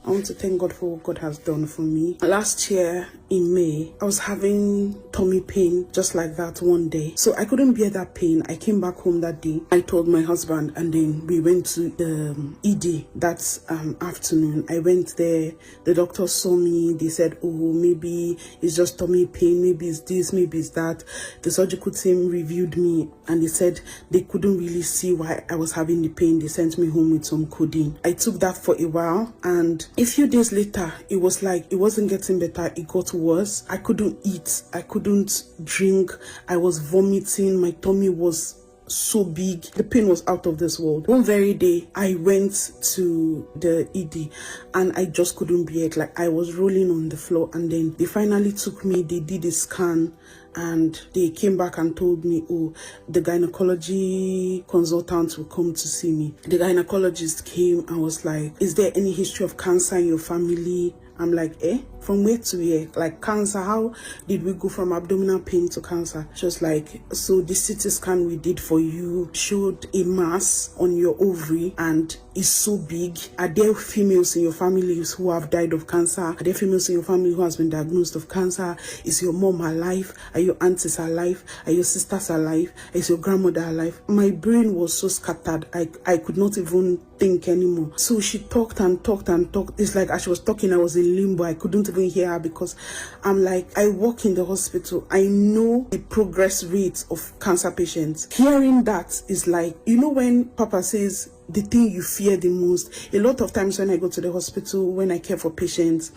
I want to thank God for what God has done for me. Last year in May, I was having tummy pain just like that one day. So I couldn't bear that pain. I came back home that day. I told my husband and then we went to the ED that afternoon. I went there. The doctor saw me. They said, oh, maybe it's just tummy pain. Maybe it's this, maybe it's that. The surgical team reviewed me and they said they couldn't really see why I was having the pain. They sent me home with some codeine. I took that for a while, and a few days later, it was like it wasn't getting better. It got worse. I couldn't eat. I couldn't drink. I was vomiting. My tummy was so big. The pain was out of this world. One very day, I went to the ED and I just couldn't bear it. Like, I was rolling on the floor, and then they finally took me. They did a scan and they came back and told me, oh, the gynecology consultant will come to see me. The gynecologist came and was like, is there any history of cancer in your family? I'm like, from where to where? Like, cancer, how did we go from abdominal pain to cancer? She was like, so the CT scan we did for you showed a mass on your ovary and it's so big. Are there females in your family who have died of cancer? Are there females in your family who has been diagnosed of cancer? Is your mom alive? Are your aunties alive? Are your sisters alive? Is your grandmother alive? My brain was so scattered. I could not even think anymore. So she talked and talked and talked. It's like as she was talking, I was in limbo. I couldn't even hear her because I'm like, I work in the hospital. I know the progress rate of cancer patients. Hearing that is like, you know, when Papa says the thing you fear the most. A lot of times when I go to the hospital, when I care for patients,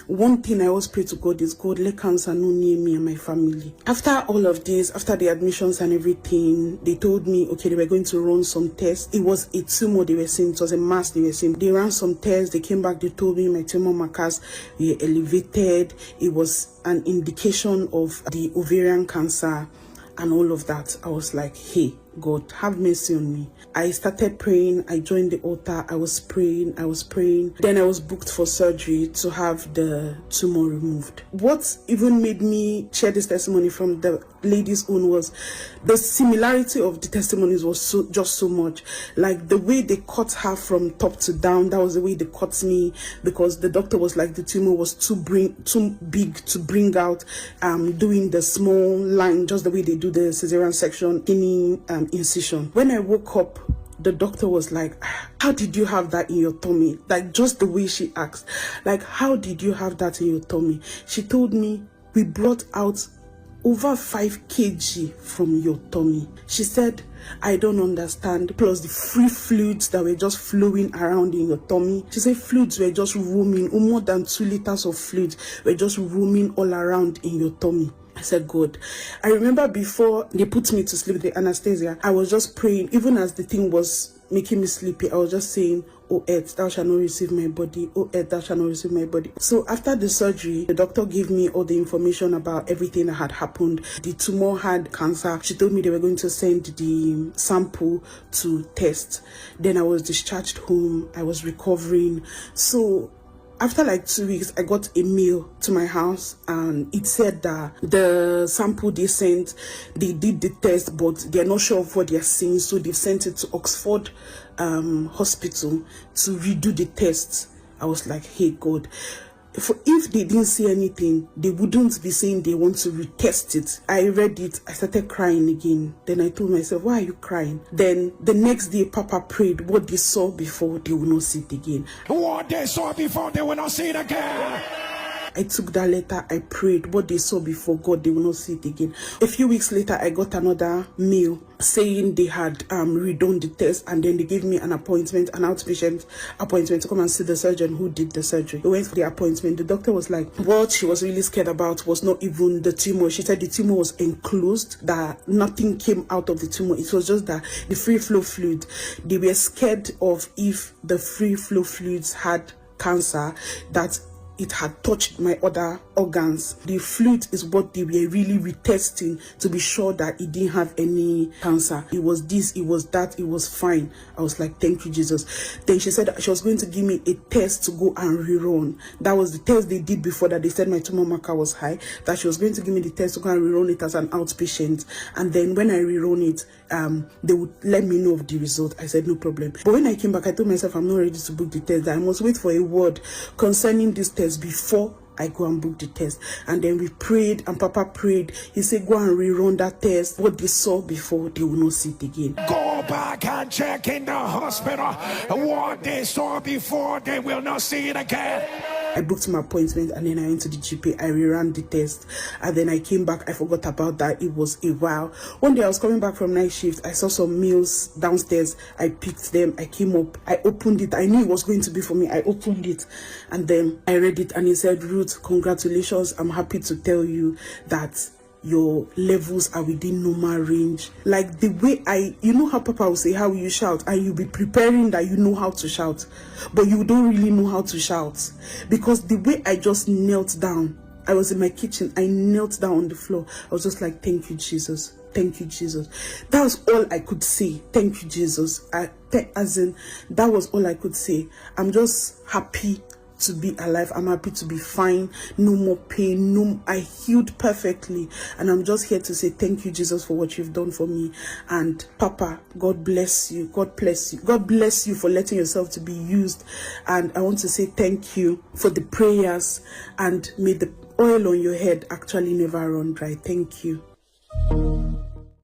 one thing I always pray to God is, God, let cancer not near me and my family. After all of this, after the admissions and everything, they told me, okay, they were going to run some tests. It was a tumor they were saying. It was a mass they were saying. They ran some tests. They came back. They told me my tumor markers were elevated. It was an indication of the ovarian cancer and all of that. I was like, hey, God, have mercy on me. I started praying. I joined the altar. I was praying. Then I was booked for surgery to have the tumor removed. What even made me share this testimony from the lady's own was the similarity of the testimonies was just so much. Like the way they cut her from top to down, that was the way they cut me, because the doctor was like, the tumor was too big to bring out, doing the small line, just the way they do the cesarean section, skinny incision. When I woke up, the doctor was like, how did you have that in your tummy? Like, just the way she asked, like, how did you have that in your tummy? She told me, we brought out over 5 kg from your tummy. She said, I don't understand. Plus the free fluids that were just flowing around in your tummy. She said fluids were just roaming, more than 2 liters of fluids were just roaming all around in your tummy. I said, God. I remember before they put me to sleep, the anesthesia, I was just praying. Even as the thing was making me sleepy, I was just saying, O earth, thou shalt not receive my body. O earth, thou shalt not receive my body. So after the surgery, the doctor gave me all the information about everything that had happened. The tumor had cancer. She told me they were going to send the sample to test. Then I was discharged home. I was recovering. So after like 2 weeks, I got a mail to my house and it said that the sample they sent, they did the test, but they're not sure of what they're seeing. So they've sent it to Oxford hospital to redo the tests. I was like, hey, God. If they didn't see anything, they wouldn't be saying they want to retest it. I read it. I started crying again. Then I told myself, why are you crying? Then the next day, Papa prayed, what they saw before, they will not see it again. What they saw before, they will not see it again. I took that letter, I prayed, what they saw before, God, they will not see it again. A few weeks later, I got another mail saying they had redone the test, and then they gave me an appointment, an outpatient appointment, to come and see the surgeon who did the surgery. We went for the appointment. The doctor was like, what she was really scared about was not even the tumor. She said the tumor was enclosed, that nothing came out of the tumor. It was just that the free flow fluid. They were scared of if the free flow fluids had cancer, that it had touched my other organs. The fluid is what they were really retesting to be sure that it didn't have any cancer. It was this, it was that, it was fine. I was like, thank you, Jesus. Then she said that she was going to give me a test to go and rerun. That was the test they did before that. They said my tumor marker was high, that she was going to give me the test to go and rerun it as an outpatient. And then when I rerun it, they would let me know of the result. I said, no problem. But when I came back, I told myself I'm not ready to book the test, that I must wait for a word concerning this test before I go and book the test. And then we prayed, and Papa prayed. He said, go and rerun that test. What they saw before, they will not see it again. Go back and check in the hospital. What they saw before, they will not see it again. I booked my appointment, and then I went to the GP. I reran the test, and then I came back. I forgot about that. It was a while. One day I was coming back from night shift. I saw some meals downstairs. I picked them. I came up. I opened it. I knew it was going to be for me. I opened it, and then I read it, and it said, Ruth, congratulations. I'm happy to tell you that your levels are within normal range. Like the way you know how Papa will say, how you shout, and you'll be preparing that you know how to shout, but you don't really know how to shout, because the way I just knelt down, I was in my kitchen, I knelt down on the floor. I was just like, thank you, Jesus. Thank you, Jesus. That was all I could say. Thank you, Jesus. That was all I could say. I'm just happy to be alive. I'm happy to be fine. No more pain. I healed perfectly. And I'm just here to say thank you, Jesus, for what you've done for me. And Papa, God bless you. God bless you. God bless you for letting yourself to be used. And I want to say thank you for the prayers. And may the oil on your head actually never run dry. Thank you.